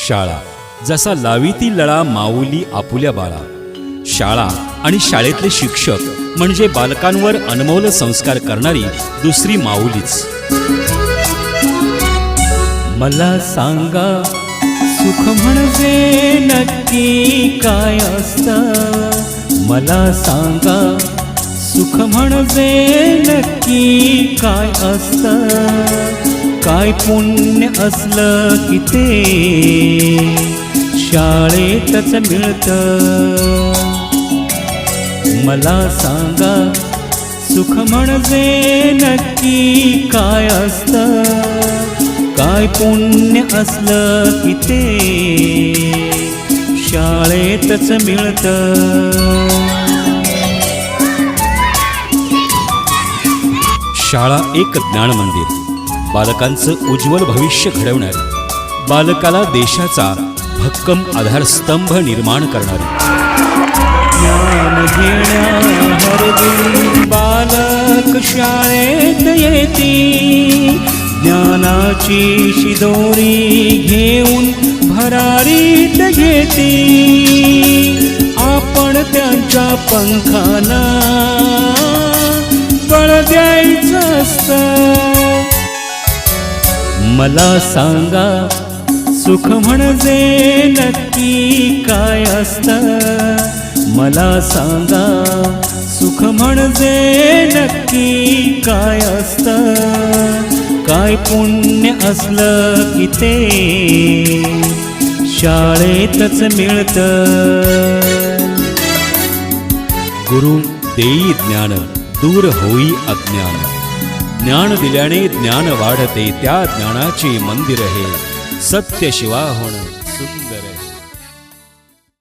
शाळा जसा लावीती लळा माऊली आपुल्या बाळा. शाळा आणि शाळेतले शिक्षक म्हणजे बालकांवर अनमोल संस्कार करणारी दुसरी माऊलीच. मला सांगा सुख म्हणजे नक्की काय असतं. मला सांगा सुख म्हणजे नक्की काय असतं. काय पुण्य असलं की ते शाळेतच मिळतं. मला सांगा सुख म्हणजे नक्की काय असतं. काय पुण्य असलं की ते शाळेतच मिळतं. शाळा एक ज्ञान मंदिर, बालकांचं उज्ज्वल भविष्य घडवणारी, बालकाला देशाचा भक्कम आधारस्तंभ निर्माण करणारी. ज्ञान घेण्या हरदी बालक शाळेत येती. ज्ञानाची शिदोरी घेऊन भरारीत घेती. आपण त्यांच्या पंखाना बळ द्यायचं असतं. मला सांगा सुख म्हणजे नक्की काय असतं. मला सांगा सुख म्हणजे नक्की काय असतं. काय पुण्य असलं की ते शाळेतच मिळतं. गुरु देई ज्ञान दूर होई अज्ञान. ज्ञान दिल्याने ज्ञान वाढते, त्या ज्ञानाचे मंदिर हे सत्य शिवा होणं सुंदर.